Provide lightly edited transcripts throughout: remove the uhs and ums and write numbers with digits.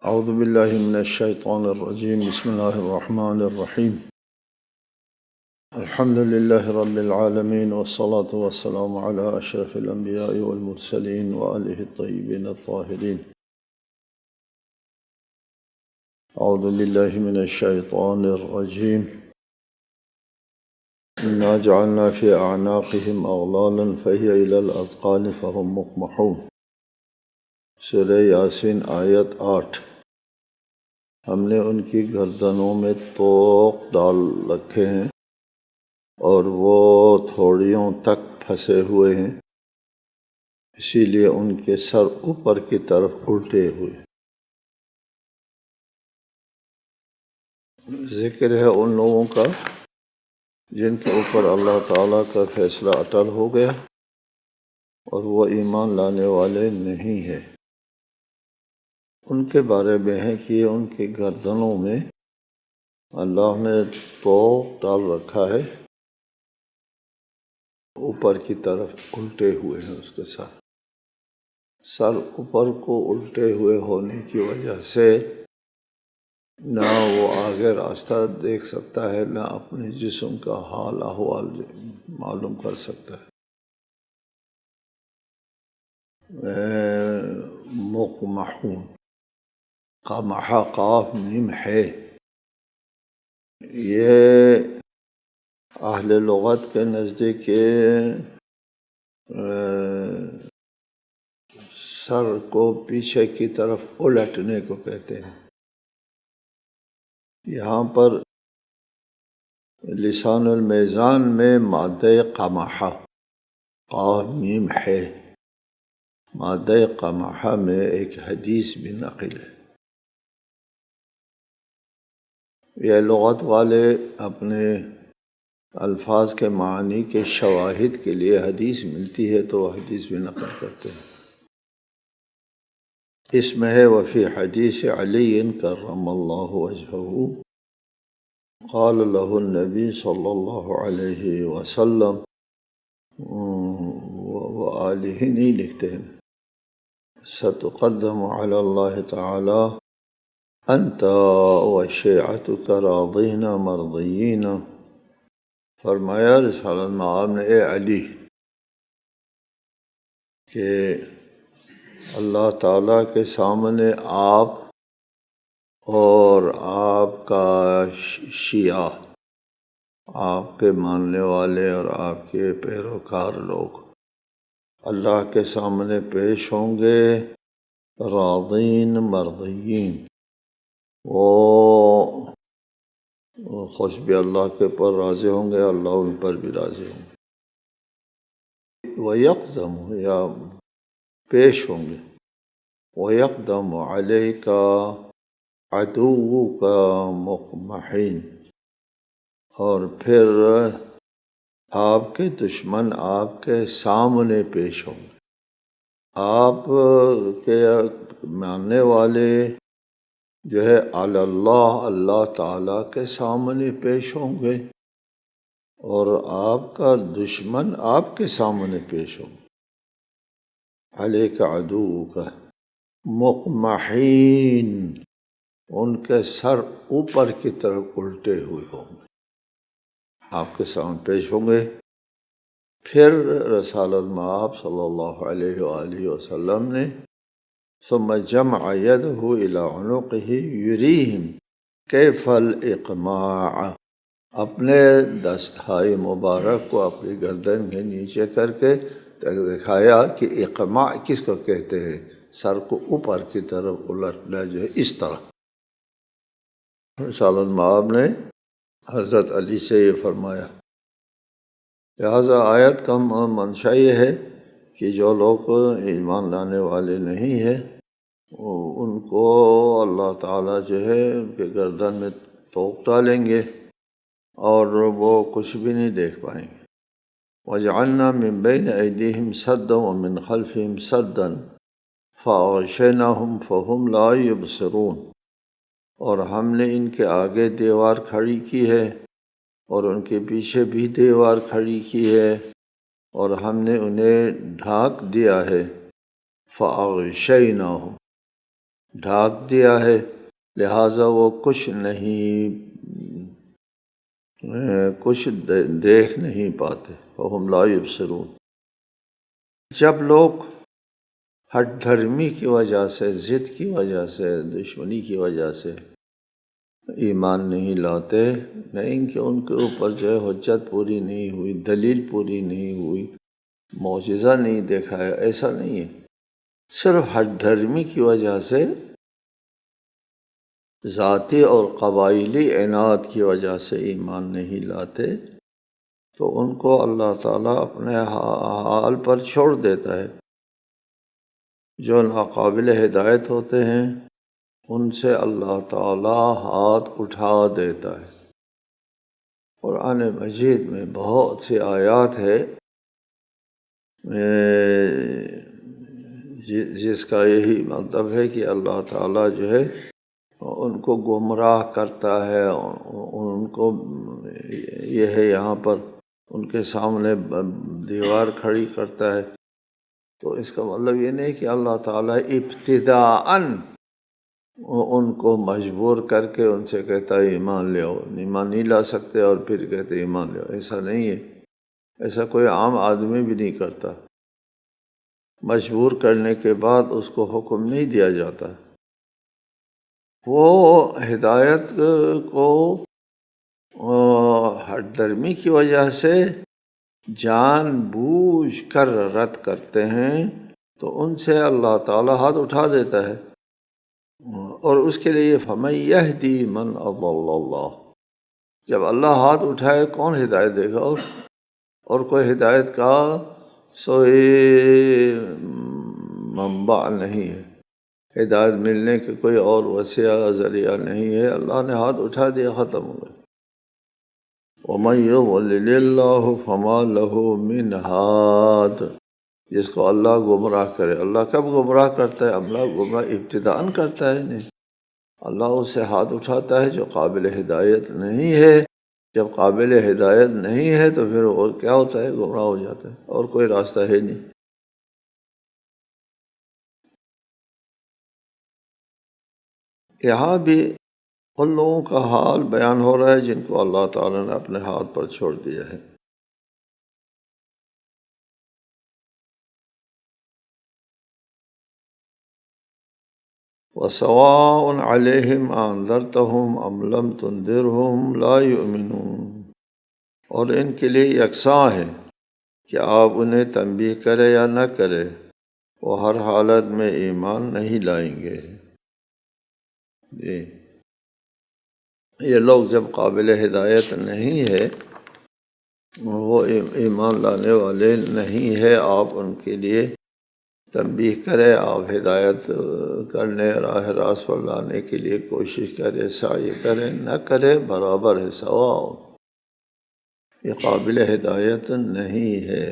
اعوذ باللہ من الشیطان الرجیم بسم اللہ الرحمن الرحیم الحمد للہ رب العالمین والصلاة والسلام علی اشرف الانبیاء والمرسلین وآلہ الطیبین الطاہرین. اعوذ باللہ من الشیطان الرجیم انا جعلنا فی اعناقهم اغلالا فہی الی الاذقان فهم مقمحون. سورہ یاسین آیت 8. ہم نے ان کی گردنوں میں طوق ڈال رکھے ہیں اور وہ تھوڑیوں تک پھنسے ہوئے ہیں، اسی لیے ان کے سر اوپر کی طرف الٹے ہوئے. ذکر ہے ان لوگوں کا جن کے اوپر اللہ تعالیٰ کا فیصلہ اٹل ہو گیا اور وہ ایمان لانے والے نہیں ہیں. ان کے بارے میں ہے کہ ان کی گردنوں میں اللہ نے طوق ڈال رکھا ہے، اوپر کی طرف الٹے ہوئے ہیں. اس کے سر اوپر کو الٹے ہوئے ہونے کی وجہ سے نہ وہ آگے راستہ دیکھ سکتا ہے، نہ اپنے جسم کا حال احوال معلوم کر سکتا ہے. مقمحون، قمح قاف میم ہے. یہ اہل لغت کے نزدیک سر کو پیچھے کی طرف الٹنے کو کہتے ہیں. یہاں پر لسان المیزان میں مادہ قمحہ قاف میم ہے، مادہ قمحہ میں ایک حدیث بھی نقل ہے. یہ لغت والے اپنے الفاظ کے معنی کے شواہد کے لیے حدیث ملتی ہے تو وہ حدیث بھی نقل کرتے ہیں. اس میں ہے وفی حدیث علی کرم اللہ وجہہ قال له النبی صلی اللہ علیہ وسلم، وہ آلہ نہیں لکھتے ہیں، ستقدم علی اللہ تعالی انت وشیعتک راضین مرضیین. فرمایا رسالت مآب نے اے علی کہ اللہ تعالیٰ کے سامنے آپ اور آپ کا شیعہ، آپ کے ماننے والے اور آپ کے پیروکار لوگ اللہ کے سامنے پیش ہوں گے راضین مرضیین، وہ خوش بھی اللہ کے پر راضی ہوں گے، اللہ ان پر بھی راضی ہوں گے. وَيَقْدَمُ یا پیش ہوں گے، وَيَقْدَمُ عَلَيْكَ عَدُوُّكَ مُقْمَحِينَ، اور پھر آپ کے دشمن آپ کے سامنے پیش ہوں گے. آپ کے ماننے والے جو ہے اللہ تعالیٰ کے سامنے پیش ہوں گے اور آپ کا دشمن آپ کے سامنے پیش ہوں گے. علیک عدوک مقمحین، ان کے سر اوپر کی طرف الٹے ہوئے ہوں گے، آپ کے سامنے پیش ہوں گے. پھر رسالت مآب صلی اللہ علیہ وآلہ وسلم نے ثم جمع یدہ الی عنقہ یریہم کیف الاقماع، اپنے دستہائے مبارک کو اپنی گردن کے نیچے کر کے دکھایا کہ اقماع کس کو کہتے ہیں، سر کو اوپر کی طرف الٹنا جو ہے اس طرح. رسالت مآب نے حضرت علی سے یہ فرمایا. لہذا آیت کا منشا یہ ہے کہ جو لوگ ایمان لانے والے نہیں ہیں ان کو اللہ تعالیٰ جو ہے ان کے گردن میں طوق ڈالیں گے اور وہ کچھ بھی نہیں دیکھ پائیں گے. وَجَعَلْنَا مِن بَيْنِ أَيْدِيهِمْ سَدًّا وَمِنْ خَلْفِهِمْ سَدًّا فَأَغْشَيْنَاهُمْ فَهُمْ لَا يُبْصِرُونَ، اور ہم نے ان کے آگے دیوار کھڑی کی ہے اور ان کے پیچھے بھی دیوار کھڑی کی ہے اور ہم نے انہیں ڈھانک دیا ہے. فَأَغْشَيْنَاهُمْ، ڈھانک دیا ہے، لہٰذا وہ کچھ دیکھ نہیں پاتے، وہم لا یبصرون۔ جب لوگ ہٹ دھرمی کی وجہ سے، ضد کی وجہ سے، دشمنی کی وجہ سے ایمان نہیں لاتے، نہیں کہ ان کے اوپر جو ہے حجت پوری نہیں ہوئی، دلیل پوری نہیں ہوئی، معجزہ نہیں دیکھا ہے، ایسا نہیں ہے، صرف ہٹ دھرمی کی وجہ سے، ذاتی اور قبائلی عناد کی وجہ سے ایمان نہیں لاتے، تو ان کو اللہ تعالیٰ اپنے حال پر چھوڑ دیتا ہے۔ جو ناقابل ہدایت ہوتے ہیں ان سے اللہ تعالیٰ ہاتھ اٹھا دیتا ہے۔ قرآن مجید میں بہت سی آیات ہے جس کا یہی مطلب ہے کہ اللہ تعالیٰ جو ہے ان کو گمراہ کرتا ہے، ان کو یہ ہے یہاں پر ان کے سامنے دیوار کھڑی کرتا ہے۔ تو اس کا مطلب یہ نہیں کہ اللہ تعالیٰ ابتداءً ان کو مجبور کر کے ان سے کہتا ہے ایمان لے آؤ، ایمان نہیں لا سکتے اور پھر کہتے ایمان لے آؤ، ایسا نہیں ہے، ایسا کوئی عام آدمی بھی نہیں کرتا۔ مجبور کرنے کے بعد اس کو حکم نہیں دیا جاتا، وہ ہدایت کو ہٹ درمی کی وجہ سے جان بوجھ کر رد کرتے ہیں، تو ان سے اللہ تعالیٰ ہاتھ اٹھا دیتا ہے، اور اس کے لیے فَمَن يَهْدِي مَنْ أَضَلَّ اللَّهُ، جب اللہ ہاتھ اٹھائے کون ہدایت دے گا؟ اور کوئی ہدایت کا منبع نہیں ہے، ہدایت ملنے کے کوئی اور وسیلہ ذریعہ نہیں ہے، اللہ نے ہاتھ اٹھا دیا، ختم ہو گیا۔ وَمَن يُضْلِلِ اللَّهُ فَمَا لَهُ مِنْ هَادٍ، جس کو اللہ گمراہ کرے، اللہ کب گمراہ کرتا ہے؟ اللہ گمراہ ابتداءً کرتا ہے نہیں، اللہ اس سے ہاتھ اٹھاتا ہے جو قابل ہدایت نہیں ہے۔ جب قابل ہدایت نہیں ہے تو پھر اور کیا ہوتا ہے؟ گمراہ ہو جاتا ہے، اور کوئی راستہ ہے نہیں۔ یہاں بھی ان لوگوں کا حال بیان ہو رہا ہے جن کو اللہ تعالیٰ نے اپنے ہاتھ پر چھوڑ دیا ہے۔ وَسَوَاءٌ عَلَيْهِمْ أَنذَرْتَهُمْ أَمْ لَمْ تُنذِرْهُمْ لَا يُؤْمِنُونَ، اور ان کے لیے یکساں ہے کہ آپ انہیں تنبیہ کرے یا نہ کرے، وہ ہر حالت میں ایمان نہیں لائیں گے۔ یہ لوگ جب قابل ہدایت نہیں ہے، وہ ایمان لانے والے نہیں ہے، آپ ان کے لیے تنبیہ کرے، آپ ہدایت کرنے، راہ راست پر لانے کے لیے کوشش کرے، سعی کرے، نہ کرے، برابر ہے، سواء، یہ قابل ہدایت نہیں ہے۔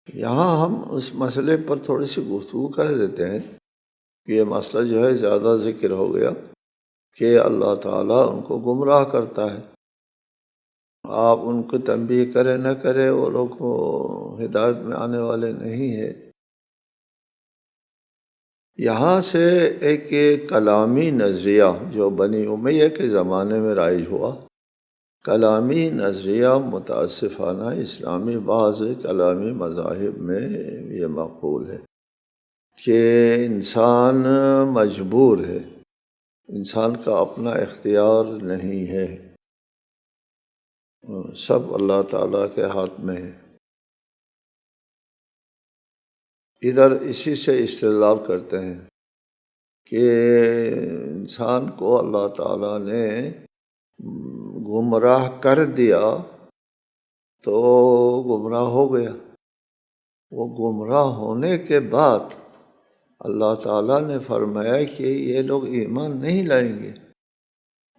یہاں ہم اس مسئلے پر تھوڑی سی گفتگو کر دیتے ہیں کہ یہ مسئلہ جو ہے زیادہ ذکر ہو گیا کہ اللہ تعالیٰ ان کو گمراہ کرتا ہے، آپ ان کو تنبیہ کرے نہ کرے، وہ لوگ ہدایت میں آنے والے نہیں ہیں۔ یہاں سے ایک کلامی نظریہ جو بنی امیہ کے زمانے میں رائج ہوا، کلامی نظریہ متاسفانہ اسلامی بعض کلامی مذاہب میں یہ مقبول ہے کہ انسان مجبور ہے، انسان کا اپنا اختیار نہیں ہے، سب اللہ تعالیٰ کے ہاتھ میں ہے۔ ادھر اسی سے استدلال کرتے ہیں کہ انسان کو اللہ تعالیٰ نے گمراہ کر دیا تو گمراہ ہو گیا، وہ گمراہ ہونے کے بعد اللہ تعالیٰ نے فرمایا کہ یہ لوگ ایمان نہیں لائیں گے۔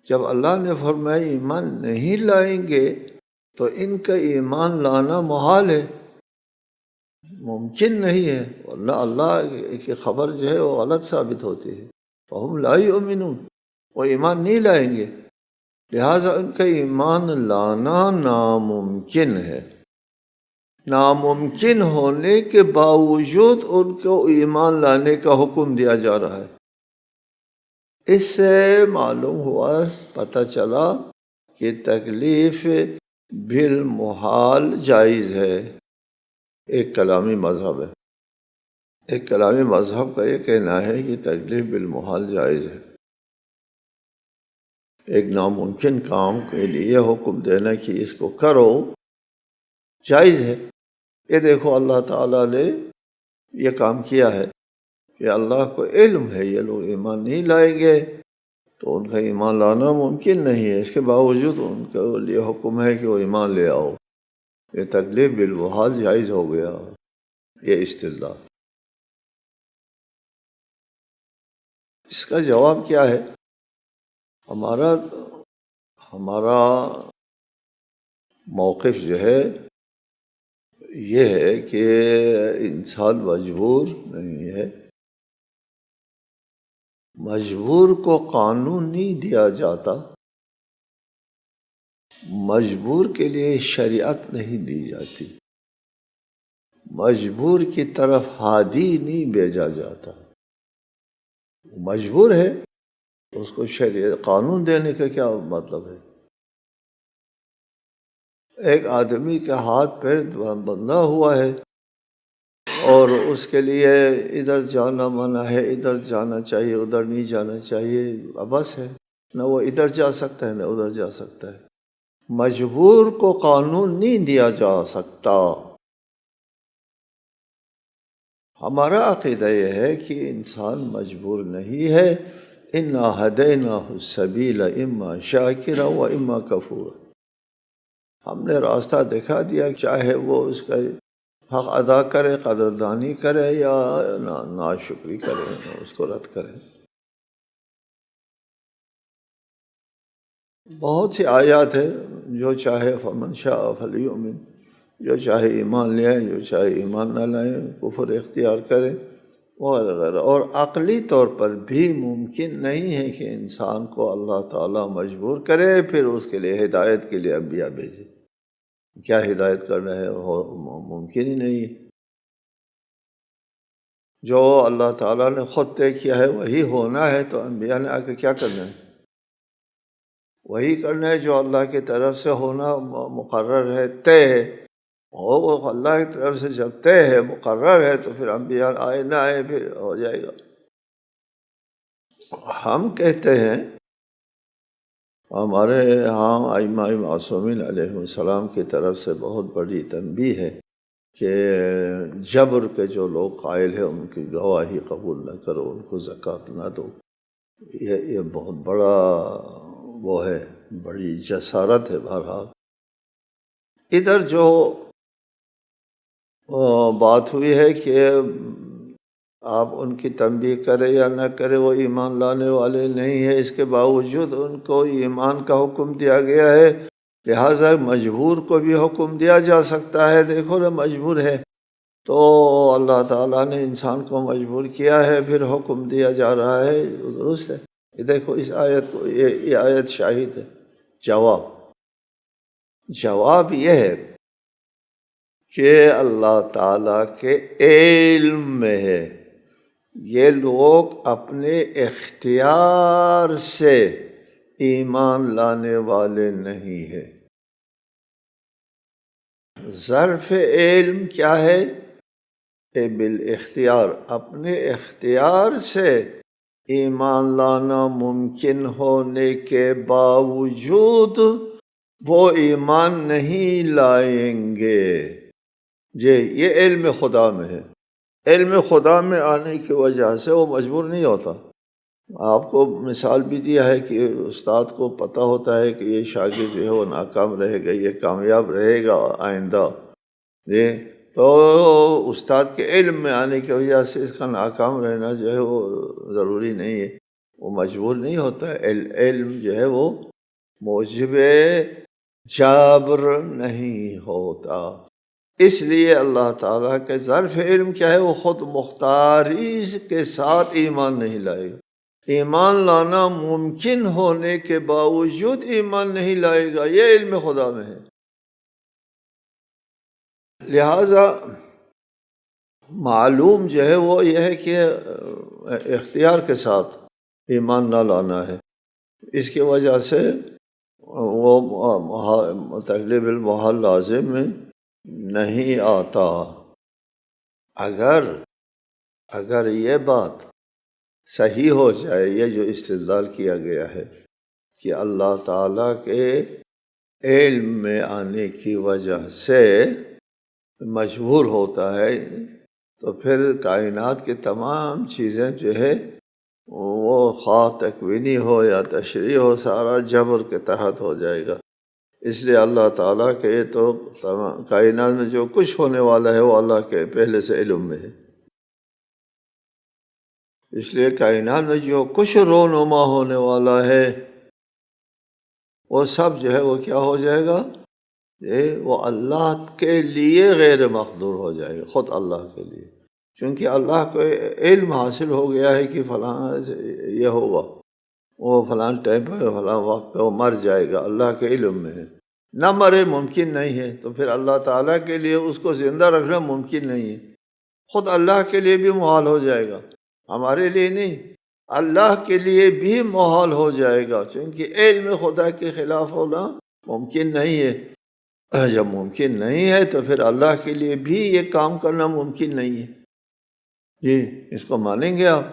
جب اللہ نے فرمایا ایمان نہیں لائیں گے تو ان کا ایمان لانا محال ہے، ممکن نہیں ہے، ورنہ اللہ کی خبر جو ہے وہ غلط ثابت ہوتی ہے۔ فَهُمْ لَا يُؤْمِنُونَ، وہ ایمان نہیں لائیں گے، لہٰذا ان کا ایمان لانا ناممکن ہے۔ ناممکن ہونے کے باوجود ان کو ایمان لانے کا حکم دیا جا رہا ہے۔ اس سے معلوم ہوا، پتہ چلا کہ تکلیف بالمحال جائز ہے۔ ایک کلامی مذہب ہے، ایک کلامی مذہب کا یہ کہنا ہے کہ تکلیف بالمحال جائز ہے۔ ایک ناممکن کام کے لیے حکم دینا کہ اس کو کرو جائز ہے۔ یہ دیکھو اللہ تعالیٰ نے یہ کام کیا ہے کہ اللہ کو علم ہے یہ لوگ ایمان نہیں لائیں گے تو ان کا ایمان لانا ممکن نہیں ہے، اس کے باوجود ان کے لیے حکم ہے کہ وہ ایمان لے آؤ۔ یہ تکلیف بالمحال جائز ہو گیا، یہ استدلال۔ اس کا جواب کیا ہے؟ ہمارا موقف جو ہے یہ ہے کہ انسان مجبور نہیں ہے۔ مجبور کو قانون نہیں دیا جاتا، مجبور کے لیے شریعت نہیں دی جاتی، مجبور کی طرف ہادی نہیں بھیجا جاتا۔ مجبور ہے، اس کو شریعت قانون دینے کا کیا مطلب ہے؟ ایک آدمی کے ہاتھ پیر بندھا ہوا ہے اور اس کے لیے ادھر جانا منع ہے، ادھر جانا چاہیے، ادھر نہیں جانا چاہیے، بس ہے، نہ وہ ادھر جا سکتا ہے نہ ادھر جا سکتا ہے۔ مجبور کو قانون نہیں دیا جا سکتا۔ ہمارا عقیدہ یہ ہے کہ انسان مجبور نہیں ہے۔ اِنَّا هَدَيْنَاهُ السَّبِيلَ إِمَّا شَاكِرًا وَإِمَّا كَفُورًا۔ ہم نے راستہ دکھا دیا، چاہے وہ اس کا حق ادا کرے، قدردانی کرے یا ناشکری کرے، اس کو رد کرے۔ بہت سی آیات ہیں، جو چاہے فمن شاء فلیؤمن، جو چاہے ایمان لے آئے، جو چاہے ایمان نہ لائے، کفر اختیار کرے وغیرہ۔ اور عقلی طور پر بھی ممکن نہیں ہے کہ انسان کو اللہ تعالیٰ مجبور کرے پھر اس کے لیے ہدایت کے لیے انبیاء بھیجے۔ کیا ہدایت کرنا ہے؟ ممکن ہی نہیں ہے۔ جو اللہ تعالیٰ نے خود طے کیا ہے وہی ہونا ہے، تو انبیاء نے آ کے کیا کرنا ہے؟ وہی کرنا ہے جو اللہ کی طرف سے ہونا مقرر ہے، طے ہے۔ وہ اللہ کی طرف سے جب طے ہے، مقرر ہے، تو پھر انبیاء آئے نہ آئے پھر ہو جائے گا۔ ہم کہتے ہیں، ہمارے ہاں ائمہ معصومین علیہ السلام کی طرف سے بہت بڑی تنبیہ ہے کہ جبر کے جو لوگ قائل ہیں ان کی گواہی قبول نہ کرو، ان کو زکوٰۃ نہ دو۔ یہ بہت بڑا وہ ہے، بڑی جسارت ہے۔ بہرحال ادھر جو بات ہوئی ہے کہ آپ ان کی تنبیہ کرے یا نہ کرے، وہ ایمان لانے والے نہیں ہے، اس کے باوجود ان کو ایمان کا حکم دیا گیا ہے، لہٰذا مجبور کو بھی حکم دیا جا سکتا ہے۔ دیکھو نا، مجبور ہے تو اللہ تعالیٰ نے انسان کو مجبور کیا ہے، پھر حکم دیا جا رہا ہے، درست ہے۔ یہ دیکھو اس آیت کو، یہ آیت شاہد ہے۔ جواب یہ ہے کہ اللہ تعالیٰ کے علم میں ہے، یہ لوگ اپنے اختیار سے ایمان لانے والے نہیں ہیں۔ ظرف علم کیا ہے؟ بالاختیار، اپنے اختیار سے ایمان لانا ممکن ہونے کے باوجود وہ ایمان نہیں لائیں گے۔ یہ علم خدا میں ہے۔ علم خدا میں آنے کی وجہ سے وہ مجبور نہیں ہوتا۔ آپ کو مثال بھی دیا ہے کہ استاد کو پتہ ہوتا ہے کہ یہ شاگرد جو ہے وہ ناکام رہے گا، یہ کامیاب رہے گا آئندہ، تو استاد کے علم میں آنے کی وجہ سے اس کا ناکام رہنا جو ہے وہ ضروری نہیں ہے، وہ مجبور نہیں ہوتا۔ علم جو ہے وہ موجب جبر نہیں ہوتا۔ اس لیے اللہ تعالیٰ کے ظرف علم کیا ہے؟ وہ خود مختاری کے ساتھ ایمان نہیں لائے گا۔ ایمان لانا ممکن ہونے کے باوجود ایمان نہیں لائے گا، یہ علم خدا میں ہے۔ لہٰذا معلوم جو ہے وہ یہ ہے کہ اختیار کے ساتھ ایمان نہ لانا ہے، اس کی وجہ سے وہ تکلیف المحال لازم میں نہیں آتا۔ اگر یہ بات صحیح ہو جائے، یہ جو استدلال کیا گیا ہے کہ اللہ تعالیٰ کے علم میں آنے کی وجہ سے مجبور ہوتا ہے، تو پھر کائنات کی تمام چیزیں جو ہے وہ خواہ تکوینی ہو یا تشریعی ہو، سارا جبر کے تحت ہو جائے گا۔ اس لیے اللہ تعالیٰ کے تو کائنات میں جو کچھ ہونے والا ہے وہ اللہ کے پہلے سے علم میں ہے، اس لیے کائنات میں جو کچھ رونما ہونے والا ہے وہ سب جو ہے وہ کیا ہو جائے گا، وہ اللہ کے لیے غیر مقدور ہو جائے گا، خود اللہ کے لیے، چونکہ اللہ کو علم حاصل ہو گیا ہے کہ فلاں یہ ہوگا، وہ فلاں ٹائم پہ فلاں وقت پہ وہ مر جائے گا، اللہ کے علم میں ہے، نہ مرے ممکن نہیں ہے، تو پھر اللہ تعالیٰ کے لیے اس کو زندہ رکھنا ممکن نہیں ہے، خود اللہ کے لیے بھی محال ہو جائے گا، ہمارے لیے نہیں، اللہ کے لیے بھی محال ہو جائے گا، چونکہ علم خدا کے خلاف ہونا ممکن نہیں ہے۔ جب ممکن نہیں ہے تو پھر اللہ کے لیے بھی یہ کام کرنا ممکن نہیں ہے۔ جی، اس کو مانیں گے آپ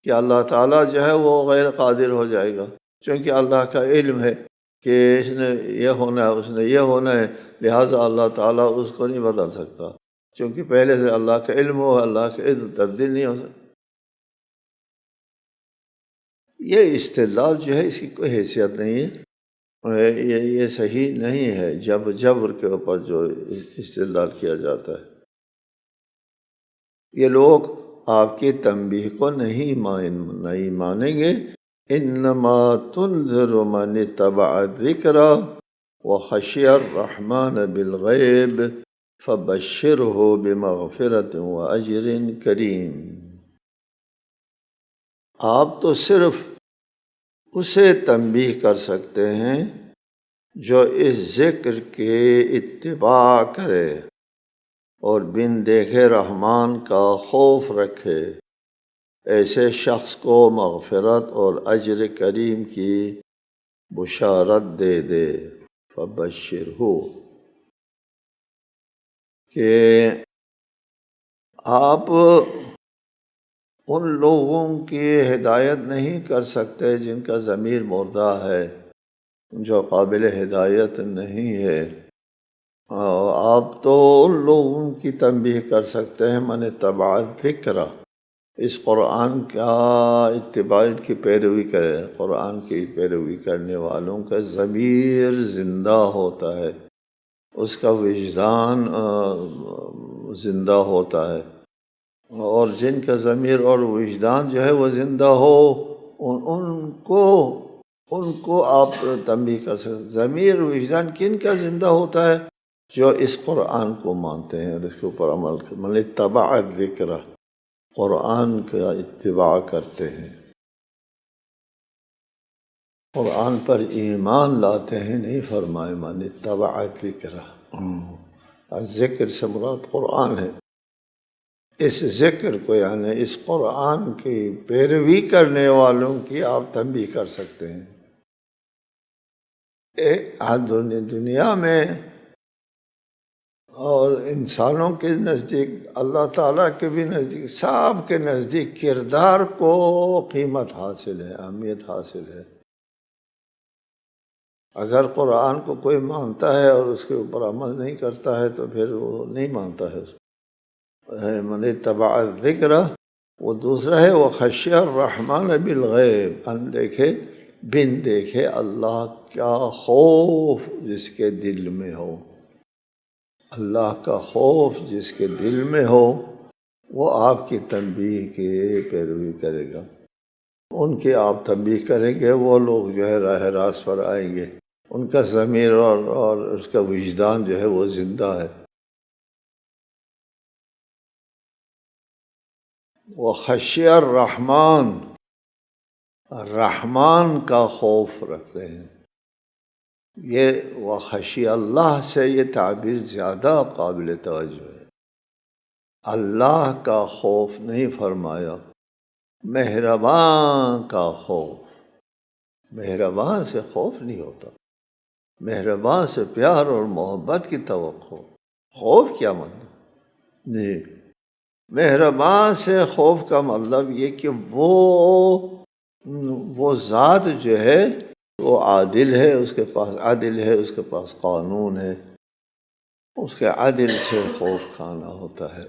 کہ اللہ تعالیٰ جو ہے وہ غیر قادر ہو جائے گا، چونکہ اللہ کا علم ہے کہ اس نے یہ ہونا ہے، اس نے یہ ہونا ہے، لہٰذا اللہ تعالیٰ اس کو نہیں بدل سکتا، چونکہ پہلے سے اللہ کا علم ہو، اللہ کا علم تبدیل نہیں ہو سکتا۔ یہ استدلال جو ہے اس کی کوئی حیثیت نہیں ہے، یہ صحیح نہیں ہے جبر کے اوپر جو استدلال کیا جاتا ہے۔ یہ لوگ آپ کی تنبیہ کو نہیں مانیں گے۔ انما تنذر من اتبع الذکر وخشی الرحمن بالغیب فبشرہ بمغفرت واجر کریم۔ آپ تو صرف اسے تنبیہ کر سکتے ہیں جو اس ذکر کے اتباع کرے اور بن دیکھے رحمان کا خوف رکھے، ایسے شخص کو مغفرت اور اجر کریم کی بشارت دے دے۔ فبشرہ، کہ آپ ان لوگوں کی ہدایت نہیں کر سکتے جن کا ضمیر مردہ ہے، جو قابل ہدایت نہیں ہے، آپ تو ان لوگوں کی تنبیہ کر سکتے ہیں من اتبع الذکر، اس قرآن کا اتباع کی پیروی کرے، قرآن کی پیروی کرنے والوں کا ضمیر زندہ ہوتا ہے، اس کا وجدان زندہ ہوتا ہے، اور جن کا ضمیر اور وجدان جو ہے وہ زندہ ہو ان کو آپ تنبیہ کر سکتے۔ ضمیر وجدان کن کا زندہ ہوتا ہے؟ جو اس قرآن کو مانتے ہیں اور اس کے اوپر عمل کرتے ہیں، من اتبع الذکر، قرآن کا اتباع کرتے ہیں، قرآن پر ایمان لاتے ہیں، نہیں فرمائے من اتبع الذکر، ذکر سے مراد قرآن ہے، اس ذکر کو یعنی اس قرآن کی پیروی کرنے والوں کی آپ تنبیہ کر سکتے ہیں۔ دنیا میں اور انسانوں کے نزدیک، اللہ تعالیٰ کے بھی نزدیک، سب کے نزدیک کردار کو قیمت حاصل ہے، اہمیت حاصل ہے۔ اگر قرآن کو کوئی مانتا ہے اور اس کے اوپر عمل نہیں کرتا ہے تو پھر وہ نہیں مانتا ہے اس کو۔ من اتبع الذکر، وہ دوسرا ہے وہ خشی الرحمن بالغیب، اندیکھے بن دیکھے اللہ کا خوف جس کے دل میں ہو، اللہ کا خوف جس کے دل میں ہو وہ آپ کی تنبیہ کی پیروی کرے گا، ان کی آپ تنبیہ کریں گے، وہ لوگ جو ہے راہ راست پر آئیں گے، ان کا ضمیر اور اس کا وجدان جو ہے وہ زندہ ہے، وہ خشی الرحمن، رحمان کا خوف رکھتے ہیں۔ یہ وخشی اللہ سے یہ تعبیر زیادہ قابل توجہ ہے۔ اللہ کا خوف نہیں فرمایا، مہربان کا خوف۔ مہربان سے خوف نہیں ہوتا، مہربان سے پیار اور محبت کی توقع۔ خوف کیا مطلب؟ جی، مہربان سے خوف کا مطلب یہ کہ وہ ذات جو ہے وہ عادل ہے، اس کے پاس عدل ہے، اس کے پاس قانون ہے، اس کے عدل سے خوف کھانا ہوتا ہے۔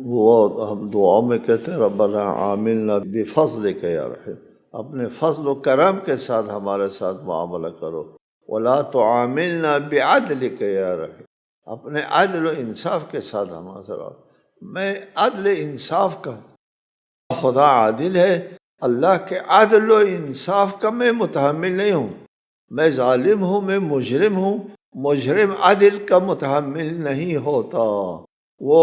وہ ہم دعا میں کہتے ہیں ربنا عاملنا بفضلک یا رحیم، اپنے فضل و کرم کے ساتھ ہمارے ساتھ معاملہ کرو، ولا تعاملنا بعدلک یا رحیم، اپنے عدل و انصاف کے ساتھ ہمارے ساتھ۔ میں عدل انصاف کا، خدا عادل ہے، اللہ کے عدل و انصاف کا میں متحمل نہیں ہوں۔ میں ظالم ہوں، میں مجرم ہوں، مجرم عدل کا متحمل نہیں ہوتا۔ وہ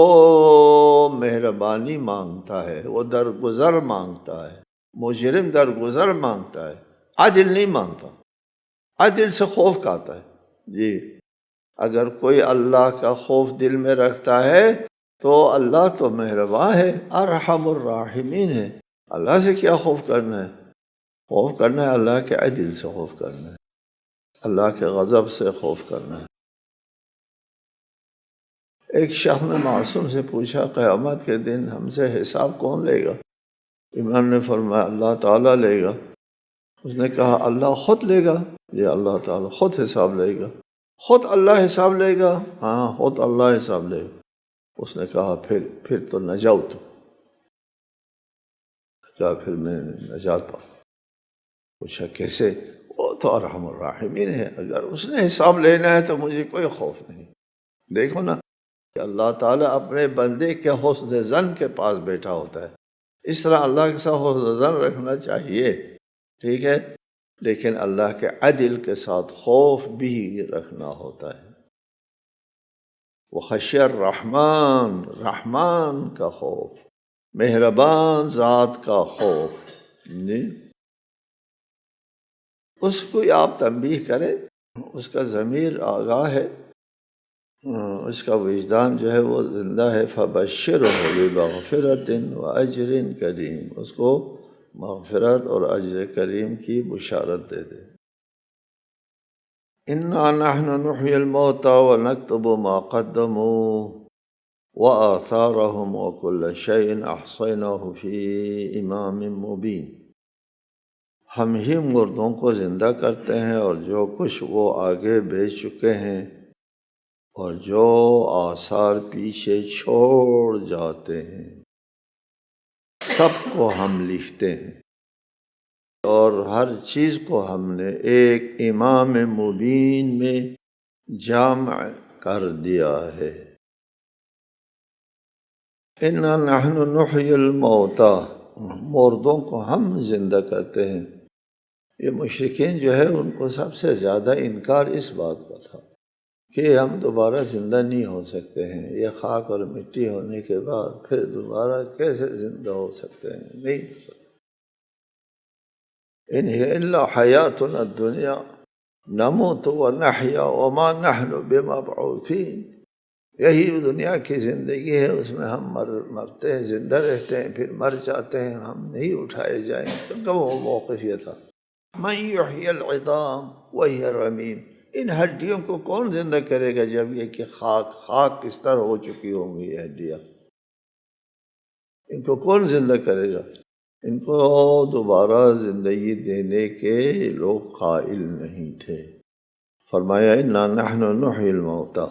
مہربانی مانگتا ہے، وہ درگزر مانگتا ہے، مجرم درگزر مانگتا ہے، عدل نہیں مانگتا، عدل سے خوف کھاتا ہے۔ جی، اگر کوئی اللہ کا خوف دل میں رکھتا ہے تو اللہ تو مہربان ہے، ارحم الراحمین ہے، اللہ سے کیا خوف کرنا ہے؟ خوف کرنا ہے اللہ کے عدل سے، خوف کرنا ہے اللہ کے غضب سے، خوف کرنا ہے۔ ایک شخص نے معصوم سے پوچھا قیامت کے دن ہم سے حساب کون لے گا؟ امام نے فرمایا اللہ تعالیٰ لے گا۔ اس نے کہا اللہ خود لے گا؟ یہ اللہ تعالیٰ خود حساب لے گا؟ خود اللہ حساب لے گا؟ ہاں، خود اللہ حساب لے گا۔ اس نے کہا پھر تو نجوت، کہا پھر میں نجات پاؤں۔ پوچھا کیسے؟ وہ تو ارحم الراحمین ہے، اگر اس نے حساب لینا ہے تو مجھے کوئی خوف نہیں۔ دیکھو نا کہ اللہ تعالیٰ اپنے بندے کے حسن ظن کے پاس بیٹھا ہوتا ہے، اس طرح اللہ کے ساتھ حسن ظن رکھنا چاہیے، ٹھیک ہے، لیکن اللہ کے عدل کے ساتھ خوف بھی رکھنا ہوتا ہے۔ وخشی الرحمن، رحمان کا خوف، مہربان ذات کا خوف۔ جی، اس کو آپ تنبیہ کریں، اس کا ضمیر آگاہ ہے، اس کا وجدان جو ہے وہ زندہ ہے۔ فبشرہ بمغفرۃ واجر کریم، اس کو مغفرت اور اجر کریم کی بشارت دے دے۔ انا نحن نحیی الموتى ونکتب ما قدموا وآثارهم وكل شيء احصیناہ فی امام مبین، ہم ہی مردوں کو زندہ کرتے ہیں اور جو کچھ وہ آگے بھیج چکے ہیں اور جو آثار پیچھے چھوڑ جاتے ہیں سب کو ہم لکھتے ہیں، اور ہر چیز کو ہم نے ایک امام مبین میں جامع کر دیا ہے۔ انا نحن نحیی الموتى، مردوں کو ہم زندہ کرتے ہیں۔ یہ مشرکین جو ہے ان کو سب سے زیادہ انکار اس بات کا تھا کہ ہم دوبارہ زندہ نہیں ہو سکتے ہیں، یہ خاک اور مٹی ہونے کے بعد پھر دوبارہ کیسے زندہ ہو سکتے ہیں؟ نہیں ہو سکتے۔ ان ہی الا حیاتنا الدنیا نموت ونحیا وما نحن بمبعوثین، یہی دنیا کی زندگی ہے، اس میں ہم مرتے ہیں، زندہ رہتے ہیں، پھر مر جاتے ہیں، ہم نہیں اٹھائے جائیں گے۔ تو وہ موقف یہ تھا، من یحیی العظام وہی رمیم، ان ہڈیوں کو کون زندہ کرے گا جب یہ کہ خاک کس طرح ہو چکی ہوں گی یہ ہڈیاں، ان کو کون زندہ کرے گا؟ ان کو دوبارہ زندگی دینے کے لوگ قائل نہیں تھے۔ فرمایا انا نحن نحیی الموتى،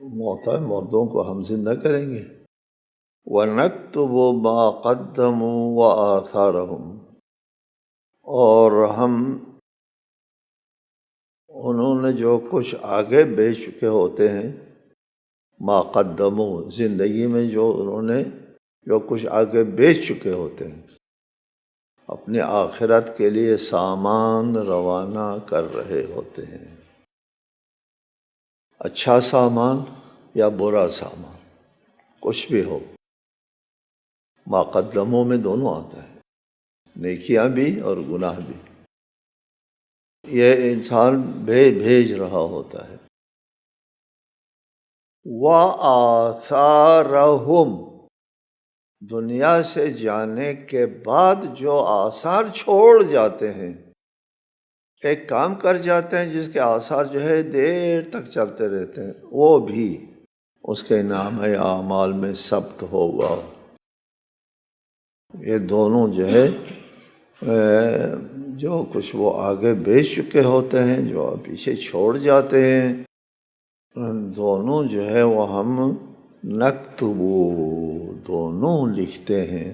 موتى مردوں کو ہم زندہ کریں گے، وَنَكْتُبُ مَا قَدَّمُوا وَآثَارَهُمْ، اور ہم انہوں نے جو کچھ آگے بھیج چکے ہوتے ہیں، ما قدموا، زندگی میں جو انہوں نے جو کچھ آگے بیچ چکے ہوتے ہیں، اپنی آخرت کے لیے سامان روانہ کر رہے ہوتے ہیں، اچھا سامان یا برا سامان، کچھ بھی ہو، ما قدموں میں دونوں آتا ہے، نیکیاں بھی اور گناہ بھی۔ یہ انسان بھیج رہا ہوتا ہے۔ وَآثَارَهُمْ، دنیا سے جانے کے بعد جو آثار چھوڑ جاتے ہیں، ایک کام کر جاتے ہیں جس کے آثار جو ہے دیر تک چلتے رہتے ہیں، وہ بھی اس کے نام اعمال میں ثبت ہوگا۔ یہ دونوں جو ہے جو کچھ وہ آگے بیچ چکے ہوتے ہیں، جو پیچھے چھوڑ جاتے ہیں، دونوں جو ہے وہ ہم نکتبو، دونوں لکھتے ہیں،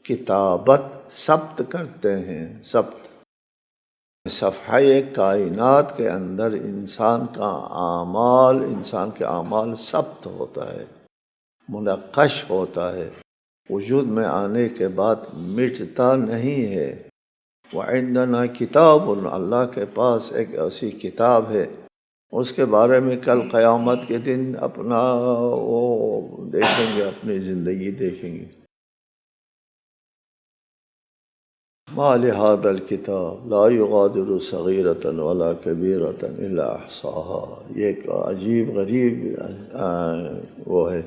کتابت ثبت کرتے ہیں، ثبت صفحہ کائنات کے اندر انسان کے اعمال ثبت ہوتا ہے، منقش ہوتا ہے، وجود میں آنے کے بعد مٹتا نہیں ہے۔ وعندنا کتاب، اللہ کے پاس ایک ایسی کتاب ہے، اس کے بارے میں کل قیامت کے دن اپنا وہ دیکھیں گے، اپنی زندگی دیکھیں گے۔ ما لهذا الکتاب لا یغادر صغیرۃ ولا کبیرۃ الا احصاها، یہ ایک عجیب غریب وہ ہے،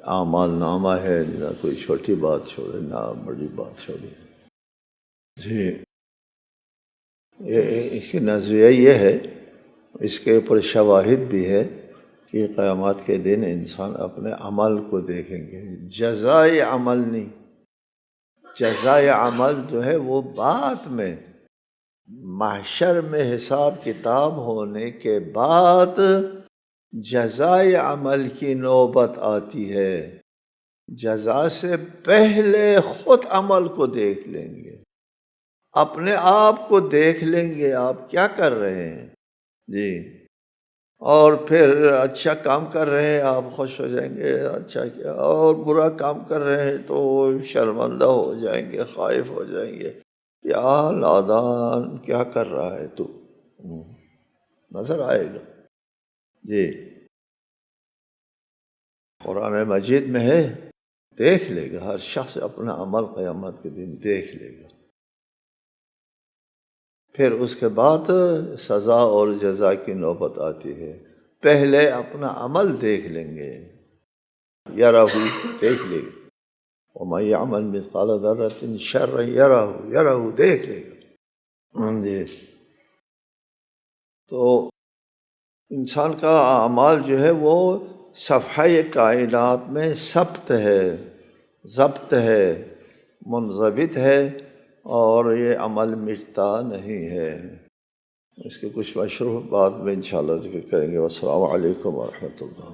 اعمال نامہ ہے، نہ کوئی چھوٹی بات چھوڑے نہ بڑی بات چھوڑے۔ جی، اس کی نظریہ یہ ہے، اس کے اوپر شواہد بھی ہے کہ قیامت کے دن انسان اپنے عمل کو دیکھیں گے، جزائے عمل نہیں۔ جزائے عمل جو ہے وہ بعد میں محشر میں حساب کتاب ہونے کے بعد جزائے عمل کی نوبت آتی ہے۔ جزا سے پہلے خود عمل کو دیکھ لیں گے، اپنے آپ کو دیکھ لیں گے آپ کیا کر رہے ہیں، جی، اور پھر اچھا کام کر رہے ہیں آپ خوش ہو جائیں گے، اچھا کیا، اور برا کام کر رہے ہیں تو شرمندہ ہو جائیں گے، خائف ہو جائیں گے، یا نادان کیا کر رہا ہے تو، نظر آئے گا۔ جی، قرآن مجید میں ہے، دیکھ لے گا ہر شخص اپنا عمل قیامت کے دن دیکھ لے گا، پھر اس کے بعد سزا اور جزا کی نوبت آتی ہے۔ پہلے اپنا عمل دیکھ لیں گے، یرہ دیکھ لے گا، وَمَن يَعْمَلْ مِثْقَالَ ذَرَّةٍ شَرًّا یرہ دیکھ لے گا۔ جی، تو انسان کا اعمال جو ہے وہ صفحہ کائنات میں ثبت ہے، ضبط ہے، منضبط ہے، اور یہ عمل مٹتا نہیں ہے۔ اس کے کچھ مشروح بعد میں انشاءاللہ ذکر کریں گے۔ والسلام علیکم ورحمۃ اللہ۔